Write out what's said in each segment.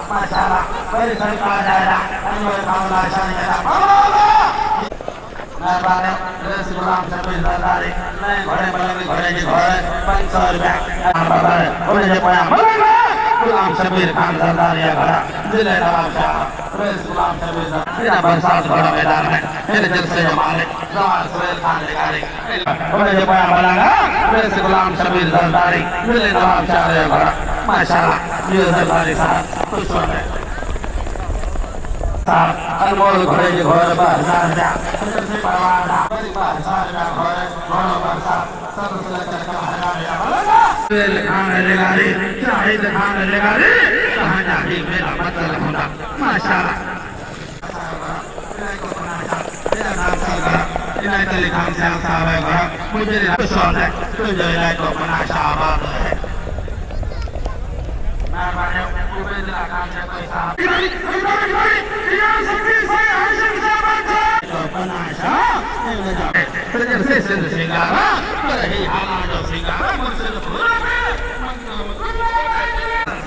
masalah berserta daerah anwar kaula syariah Nabane Rasulullah sallallahu alaihi wasallam घोड़े बलंग घोड़े की घोड़े 500 रुपया घोड़े से पाया गुलाम शबीर खान सरदार या घोड़ा जिले नवाब शाह रसूलुल्लाह शबीर बिना बरसात घोड़ा मैदान में मेरे दिल से हमारे जवान सुहेल खान निकाले घोड़े से पाया बलंग रसूलुल्लाह शबीर सरदार जिले नवाब शाह या घोड़ा माशाल्लाह ये सरदारी साहब खुश हो गए अनमोल घोड़े की घोड़े पर हजार खान लगारी शाहिद खान लगारी कहाँ जाही मेरा मतलब होना माशाल्लाह इनायत अली खान साहब है घर मुझे विश्वास है तुझे इनायत को बना शाहबाद है मेहरबानी उबैदुल्लाह खान से कोई साहब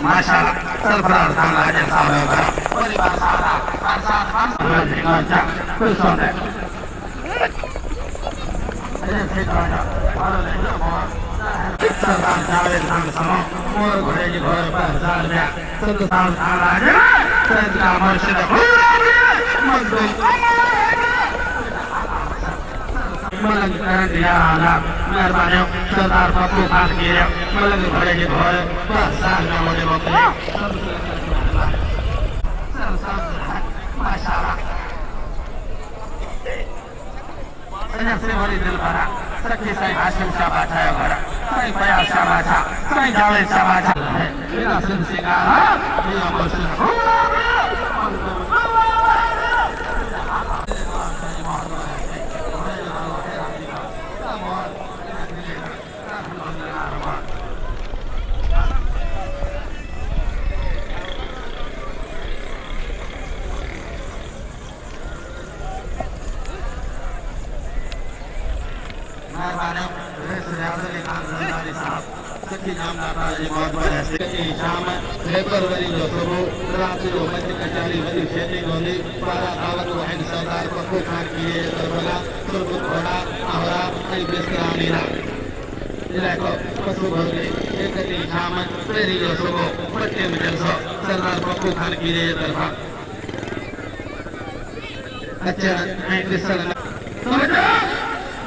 माशाल्लाह सरफराज खान राजा साहब है घर परिवार सादा खुश हो गए सरदार जावेद खान समो मोर घोड़े की घोड़े पर हजार रुपया सरदार खान राजा सरदार मुर्शिद मलंग करंट या आला मेहरबानी सरदार पप्पू खान की मलंग घोड़े की घोड़े पर साल में मुझे मोकले माशाल्लाह से भरी दिल भरा सखी साईं हाशिम शाह बादशाह घोड़ा साईं फयाज शाह बादशाह साईं जावेद शाह बादशाह है मेरा सिंह सिंगारा ये मुर्शिद फेब्रुवरी जो सुबह रात जो मस्जिद कचारी वली खेती गोली बारा दावत वाहिद सरदार पप्पू खान किए करबला सुरबुत घोड़ा आहरा कई बिस्रामीना इलाको पशु भोगे एक दी शाम फेरी जो सुबह पट्टे में जलसो सरदार पप्पू खान किए तरफा अच्छा है कृष्ण समझो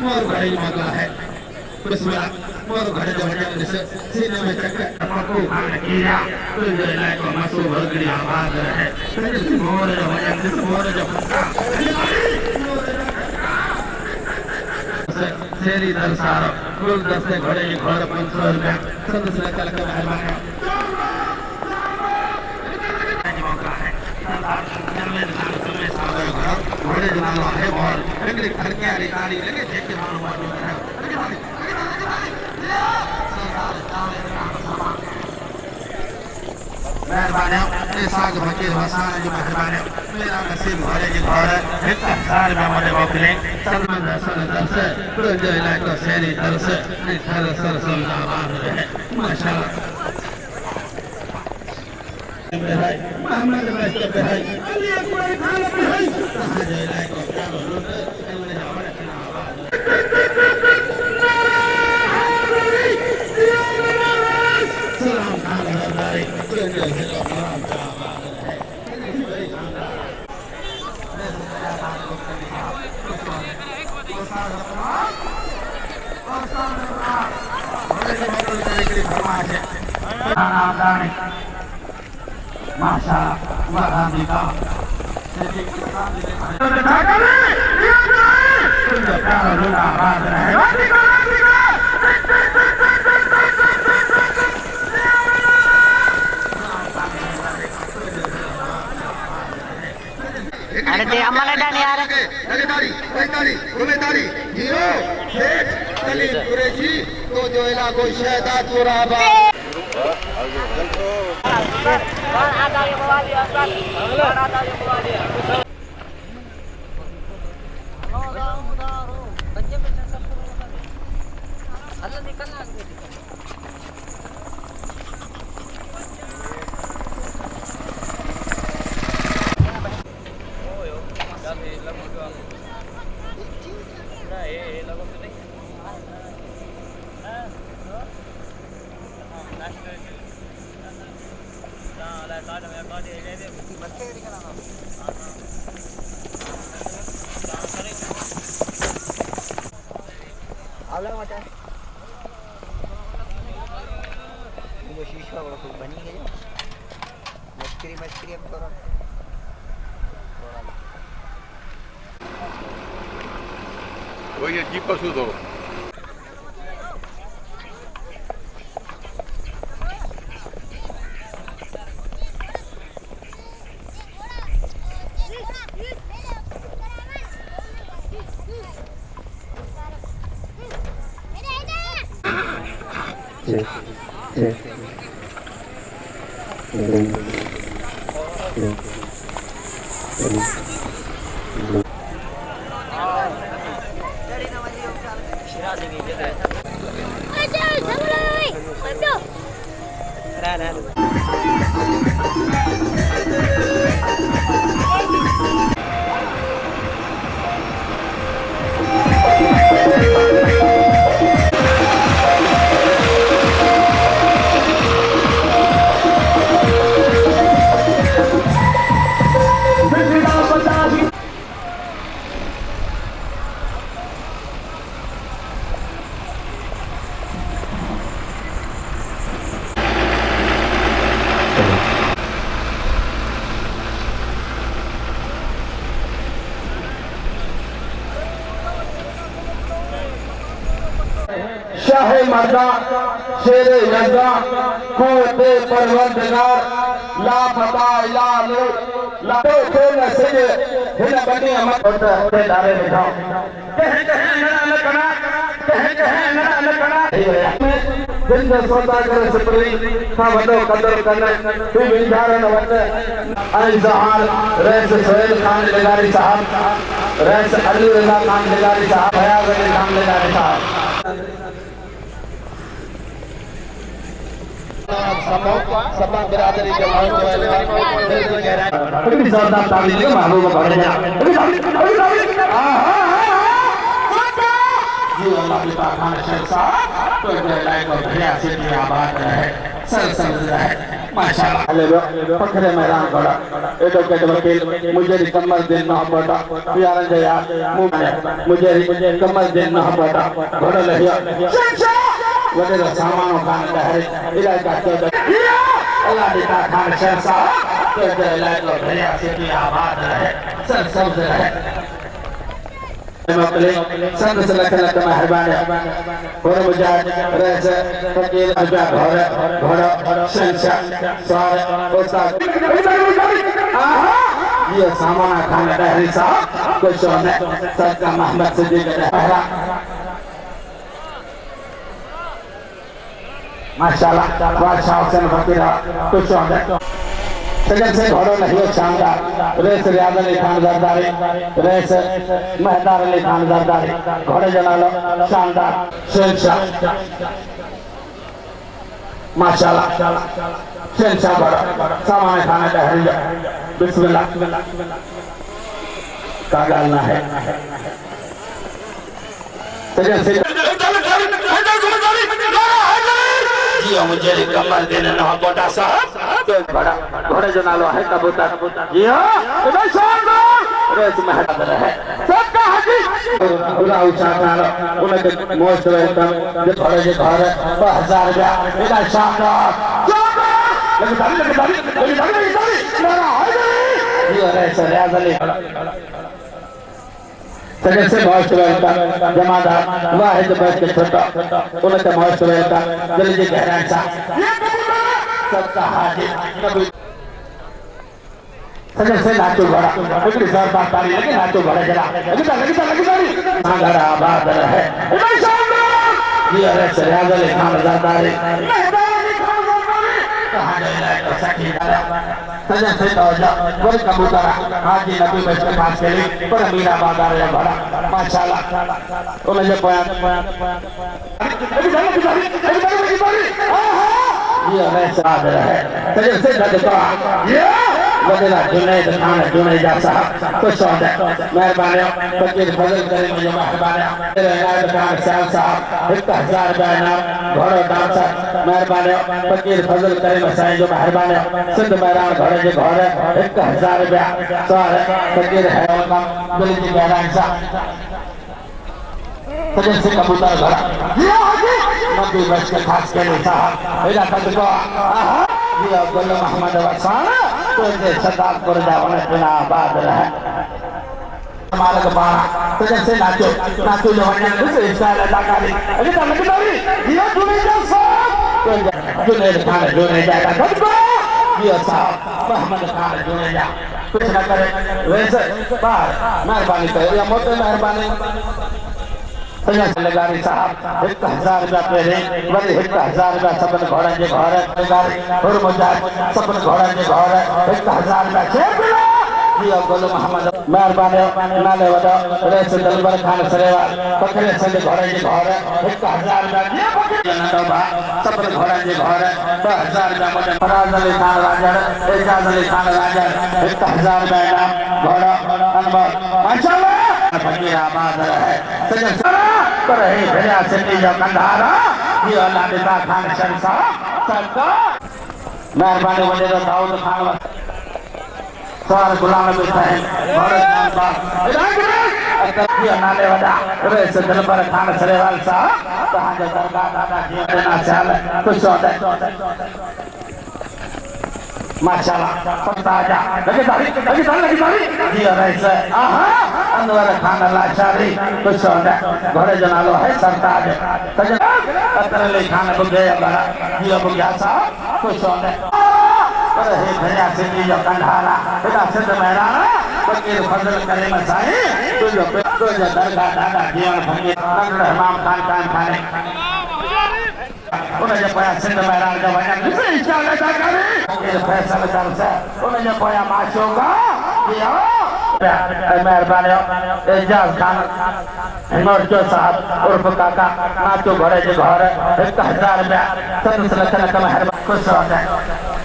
मोर घड़ी मगला है बिस्मिल्लाह मोर घड़े जो वजन से सीने में चक्कर पप्पू खान किया तो जो इलाके मसू भगड़ी आवाज है मोर जो वजन से मोर जो फंसा शेरी दरसार कुल दस्ते घोड़े की घोड़े 500 रुपया सदस्य चल के मेहरबानी घोड़े जनालो है और अंग्रेज घर के अधिकारी लगे देख के मालूम है मेहरबानी साग फकीर हसन जी मेहरबानी मेरा नसीब घोड़े की घोड़े 1000 में मुझे मोकले सलमान हसन दरस तो जो इलाका शेरी दरस खैर सर सलाबाद रहे माशाल्लाह मोहम्मद बस्ते पे है अली अकबर खान पे है जो इलाका चालो लूट इनने हमारे सलाम खान हरदारी तो जो माशाल्लाह वहाबिका अरे ते आम्हाला डानी यार ताली ताली ताली ताली जीरो शेख सलीम कुरैशी जो इलाको शहदाद मुराबा शीशा बड़ा खूब बनी गई मस्करी अब करो वही अजीब पशु दो शाहे मर्दा शेरे यज़्ज़ा कुव्वते परवरदिगार ला फता इला लो ला तो नसीब हिन बनी अमत होते दारे में जाओ कहे न कना कहे न कना दिन जो सोता करे सिपरी का वडो कदर करने तू विचारन वटे आई जहान रईस सोहेल खान लेगारी साहब रईस अली रजा खान लेगारी साहब हयात अली खान लेगारी साहब सभा बिरादरी के अभी सरदार ताली के महबूब बढ़ जा जी अल्लाह के खान शहंशाह तो लाइक और भैया से भी आबाद रहे सरसब्ज रहे माशाल्लाह अले फखरे मैदान खड़ा एडवोकेट वकील मुझे कमर दिन ना पड़ा प्यारा जया मुझे कमर दिन ना पड़ा घोड़ा लहिया वगैरह सामानों खान का इलाका के अल्लाह का खान शहंशाह तो लाइक और भैया से भी आबाद रहे सरसब्ज रहे संत सल्लल्लाहु मेहरबान और मुजाहिद रईस फकीर अजा घोड़ा शहंशाह सारे उस्ताद ये सामाना खान डहरी साहब कुछ ने सदका मोहम्मद सिद्दीक पहला माशाल्लाह बादशाह हुसैन फकीर कुछ ने सजन से घोड़ों नहीं शानदार रेस रियाज अली खान जरदारी रेस मेहदार अली खान जरदारी घोड़े जनालो शानदार शहंशाह माशाल्लाह शहंशाह घोड़ा सामान खाना डहरी बिस्मिल्लाह का गालना है सजन से मुझे कमर देने ना कोटा साहब घोड़े जो नालो है कबूतर जी हां इधर शानदार रेस में हटा रहे सबका हाजी पूरा उछाल उनके मोस्ट वेलकम जो घोड़े के घर 1000 रुपया इधर शानदार लगी नारा है ये रेस रियाज अली सजन से मोस्ट वेलकम जमादार वाहिद बैठ के छोटा उनके मोस्ट वेलकम जल्दी गहराई सा सबका हाजिर कभी सजन से नाचो घोड़ा बिगड़ी जोरदार ताली लगी नाचो घोड़ा जरा लगी आबाद रहे ये अरे सरियाज अली खान ज़रदारी कहाँ गए लाइट और सखी डाला तजन से तवज्जो वही कबूतर हाजी नबी बच्चे पास के लिए पर मीरा बाजार या भरा माशाल्लाह उन्हें जो बयान ये अरे साथ है तजन से डरता ये वदेला जुनैद खान जुनैदा साहब खुश हो जाए मेहरबानी फकीर फजल करे मुझे मेहरबानी इनायत खान साहब साहब 1000 रुपया इनाम घोड़ो डांसर मेहरबानी फकीर फजल करे मसाई जो मेहरबानी सिंध मैदान घोड़े जो घोड़े 1000 रुपया सवाल फकीर है कम दिल की मैदान साहब सजन से कबूतर घोड़ा ये हाजी नबी बच के खास के लिए साहब इधर तक को ये अब्दुल मोहम्मद वसान तो ये सरदार पर जावने बिना आबाद रहे मालक बारा तो जैसे नाचो नाचो जवानी से स्टाइल अदाकारी अरे तो लगदारी ये जुनैद साहब तो जुनैद खान जुनैदा का गद्दा ये साहब मोहम्मद खान जुनैदा कुछ ना करे वैसे बाहर मेहरबानी करे या मोटे मेहरबानी तजन लगारी साहब 1000 रुपया पहले वरी 1000 रुपया सबन घोड़ा जे घर लगारी और मुजाहिद सबन घोड़ा जे घर 1000 रुपया शेर बिला ये अब्दुल मोहम्मद मेहरबानी नाले वडा रेस दलबर खान सरेवाल पकड़े से घोड़ा जे घर 1000 रुपया ये पकड़े नटोबा सबन घोड़ा जे घर 1000 रुपया मुझे फराज अली खान राजर एजाज अली खान राजर 1000 रुपया इनाम घोड़ा अनवर माशाल्लाह फकीर आबाद रहे सजन पर है भैया सिंधी जो कंधारा ये अल्लाह निदा खान शंसा सरकार मेहरबानी वजह दाऊद खान सवाल गुलाम नबी साहब भारत नाम ये नाले वदा रेस दलबर खान सरेवाल साहब कहां जो दरगाह दादा जी देना चाल कुछ होता है माशाल्लाह पता जा लगी ताली ये रेस आहा अनवर खान लाचारी कुछ होता घोड़े जनालो है सरताज तजन अतरली खान बुगे बड़ा ये बुगा साहब कुछ होता पर हे भैया सिंधी जो कंधारा इधर सिंध मैदान फकीर फजल करे मसाई तुझो दरगाह दादा जीवन फकीर नगड़ इमाम खान खाने उन्हें जो पाया सिंध मैदान जो वजन किसे इंशाअल्लाह करे फकीर फैसल कर से उन्हें जो पाया माशोगा ये मेहरबानी एजाज खान हिमोर्चो साहब उर्फ काका नाचो घोड़े जो घर 1000 रुपया सदस्य लखन मेहरबानी खुश हो जाए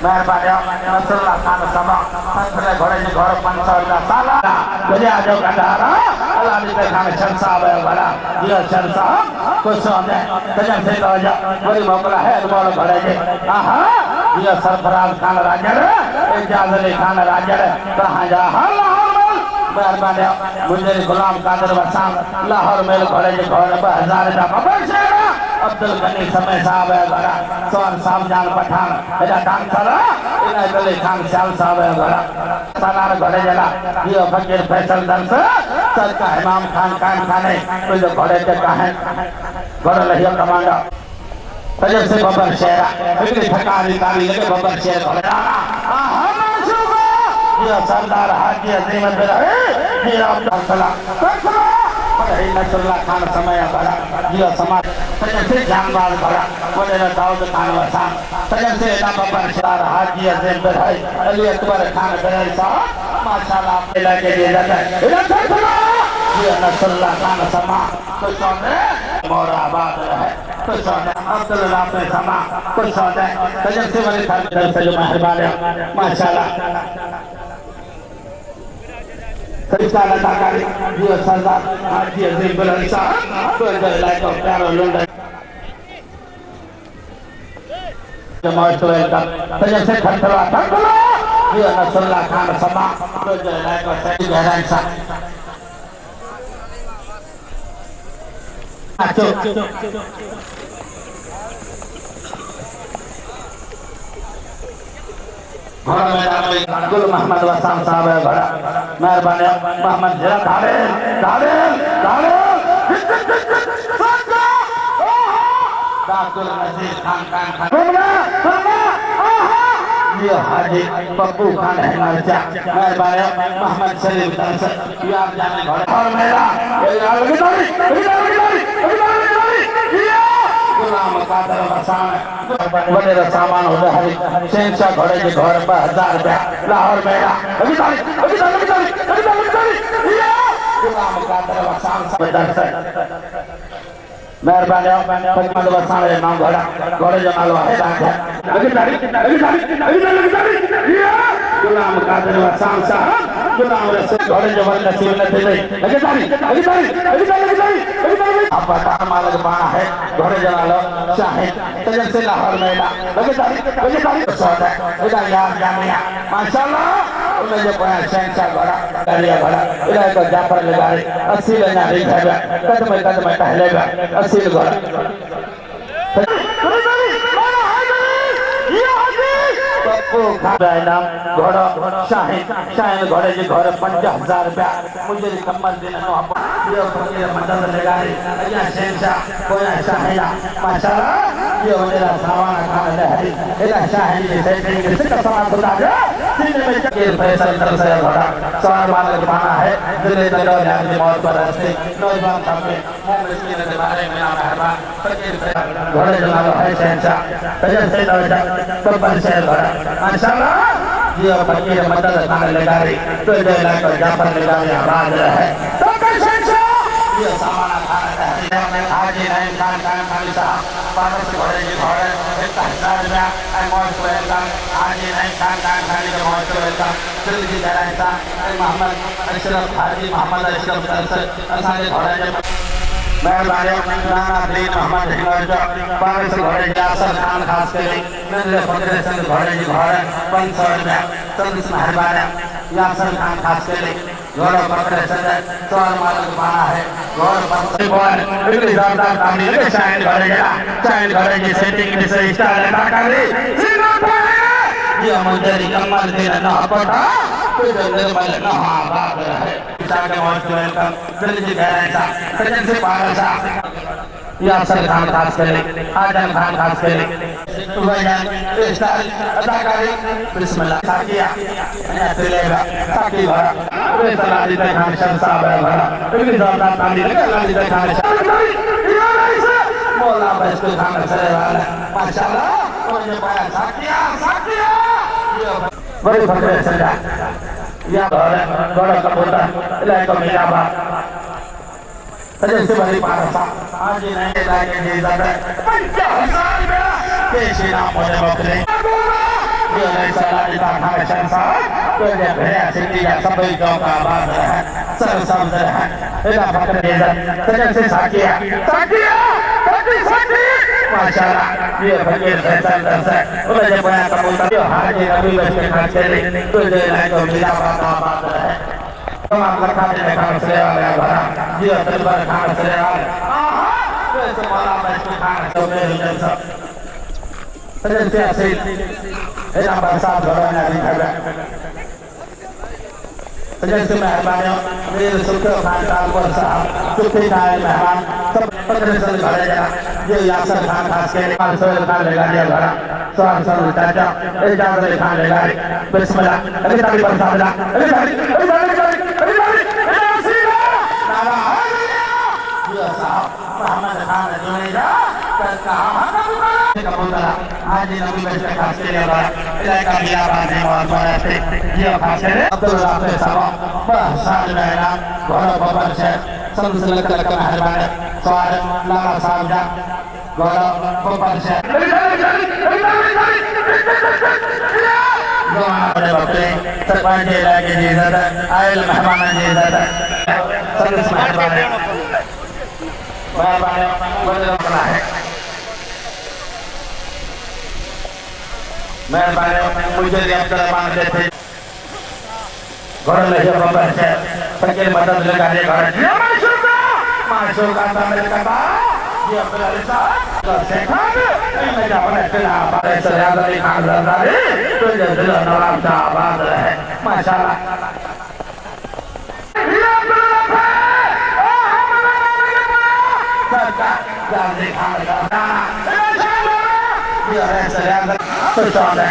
मेहरबानी नसरुल्लाह खान सभा संतरे घोड़े जो घर 500 रुपया साला भैया जो कंधारा अल्लाह निदा खान शंसा है बड़ा ये शंसा खुश हो जाए तजन से तो जा बड़ी मोकला है अनमोल घोड़े जे आहा ये सरफराज खान राजर एजाज अली खान राजर कहां जा मेहरबानी मुझे गुलाम कादर वसान लाहौर मेल घोड़े जे घोड़े 2000 रुपया बबर शेर अब्दुल गनी समय साहब है बड़ा सोन साहब जान पठान एदा डांसर इनायत अली खान शाल साहब है बड़ा सालार घोड़े जला ये फकीर फैसल दंस सरका इमाम खान खाने कोई जो घोड़े के काहे घोड़े लहिया कमांडर तजब से बबर शेरा इतनी थकानी ताली लगे बबर शेर घोड़े आहा माशूका ये सरदार हाजी अजीम बिरहे ये अब्दुल सलाम पर है नसरुल्लाह खान समय बड़ा ये समाज तजब से जानबाज बड़ा बोले दाऊद खान वसान तजब से ना बबर शेर हाजी अजीम बिरहे अली अकबर खान बिरहे साहब माशाल्लाह लगे ये जगह ये नसरुल्लाह खान समा कुछ होने मोर आबाद रहे कुछ होने अब्दुल्लाह पे समा कुछ होने तजब से वाले खान से जो मेहरबानी माशाल्लाह सरिता लताकारी ये सरदार हाजी अजीम बिरहे साहब तो लाइक ऑफ प्यारो लुंडे मोस्ट वेलकम तजब से खरतवा तकलो ये नसरुल्लाह खान समा तो लाइक ऑफ गहराई साहब गुल मोहम्मद वसान साहब है बड़ा मेहरबानी मोहम्मद जरा धारे धारे धारे दादुल नजीर खान ये हाजी पप्पू खान है नरचा मेहरबानी मोहम्मद शरीफ दंस ये आप जाने घोड़े और मेरा वडेरा सामान होता है शहनशाह घोड़े के घर पर 1000 रुपया लाहौर में अभी तारीख गुलाम कादर वसाम दर्शक मेहरबानी पचमन वसाम नाम घोड़ा घोड़े जो नालो है अभी तारीख गुलाम कादर वसाम साहब गुलाम रसूल घोड़े जो बन नसीब न थे अभी तारीख आप तार मालक बाणा है घोड़े जो नालो शाहिद तजन से लाहौर में अभी तारीख सौदा इधर यार जामिया माशाल्लाह उन्हें जो पया शहनशाह घोड़ा कालिया घोड़ा इधर को जाफर लगाए 80 लेना नहीं है कदम पहले 80 घोड़ा पप्पू खादा नाम घोड़ा शाहिद घोड़े के घर 50,000 रुपया मुझे कम्बल देना नो आप ये फकीर मदद लगाए या शहनशाह कोया शाहिद माशाल्लाह ये मेरा सामान खाना है इधर शाहिद के सेटिंग के सिक्का सामान खुदा है सीने में के फैसल तर से घोड़ा सवार मालक पाना है दिले दलो यार की मौत पर हंसते नौजवान साहब मुंह में इसके के बारे में मेहरबान फकीर घोड़े जलालो है शहनशाह तजन से नौजवान बब्बर से घोड़ा माशाल्लाह ये फकीर मदद खाने लगा रही तो जो इलाका जाफर लगा रही आवाज है तो शहनशाह ये सामान खाना है आज नहीं खान खाली साहब पारस घोड़े की घोड़े 1000 रुपया मौत को वेलकम आज नहीं खान खाली के मौत को वेलकम दिल्ली दराइता मोहम्मद अशरफ हाजी मोहम्मद अशरफ दर्शक असाने घोड़े के मेहरबानी राणा प्लीज मोहम्मद हिंगोज पारस घोड़े यासर खान खास के लिए नजर फकीर संग घोड़े की घोड़े 500 रुपया संस मेहरबानी यासर खान खास के लिए घोड़ा पकड़े संग चौर मालक बाणा है घोड़ पर इतनी जोरदार ताली लगे शायद घोड़े की सेटिंग से स्टाइल अदा कर ली ये मंजरी कमल दिन ना पटा कोई निर्मल ना बात है के मौत को वेलकम दिल्ली गहराइता सजन से पारसा यासर खान खास करे आजम खान खास करे वजन स्टाइल अदाकारी बिस्मिल्लाह साकिया या तिलेगा साकी भरा रे सलादी खान शाह साहब है भरा इतनी जोरदार ताली लगे लाली खान शाह मौला बस को खान सरे वाला माशाल्लाह और ये पाया साकिया बड़ी फकरे सजा या घोड़ा कबूतर इलाका मेरा बाप सजन से बड़ी पारसा आज नहीं लाके जी जाता 50,000 रुपया पेशी नाम होने बकरे ये नहीं सला इता खान शहनशाह तो ये भैया सिंधी का सभी गांव का आबाद है सर समझ है इला फकरे इज्जत सजन से साकिया माशाल्लाह ये फकीर फैसल दर्शक उन्हें जब बया कबूतर हाजी नबी बस के खान चले तो जो इलाका मिला बात है तमाम लखा के खान से वाला भरा ये दरबार खान से वाला तो ऐसे वाला बस के खान तो मेरे जैसा सजन से असील इला बरसात घोड़ा नहीं था सजन से मेहरबानी मेरे सुल्तान खान कालपुर साहब सुल्तान खान मेहमान सब पकड़े से घरे जा ये यासर खान खास के सोहेल खान लगा दिया घरा सोहर सन चाचा इजाजत खान लगा बिस्मिल्लाह अभी ताली पर सामने अभी ताली ये साहब मोहम्मद खान जुनेजा कबूतरा आज नबी बस के खास के लिए इलाका दिया बात है और बरसते ये खास है अब्दुल राफे साहब बहसाल मैदान घोड़ा बबर से संसलक लक मेहरबान सवार लाला साहब जा घोड़ा बबर से घोड़ा बकरे सरपंच इलाके जी दादा आयल मेहमान जी दादा संस मेहरबान बना है मेहरबानी मुझे अब्दुल देते घोड़ा लगे बबर से फकीर मदद लगा दे घोड़ा माशूका तामिल का ये अब्दुल अली साहब से खान मैं जाने चला बारे से याद अली खान जरदारी तो ये दिल नवाब का आबाद है माशाल्लाह ये अब्दुल सरकार जाने खान जरदारी ये ऐसे याद तो चल है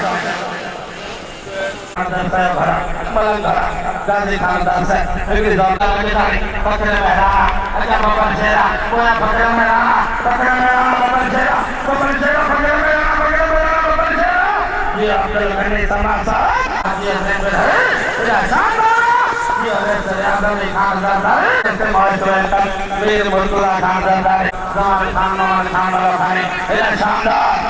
भरा मलंग भरा गांधी खानदान से इनकी जोरदार की तारीख पकड़े में रहा अच्छा बबर शेरा कोया पकड़े में रहा बबर शेरा पकड़े Abdul Ghani Samasa, Haji Hussain Bidhar, Ila Shanda, Dia Resri Adami Khan Zardar, Resri Mohit Welcome, Veer Murtula Khan Zardar, Zaman Khan Noman Khan Bala Khani, Ila Shanda,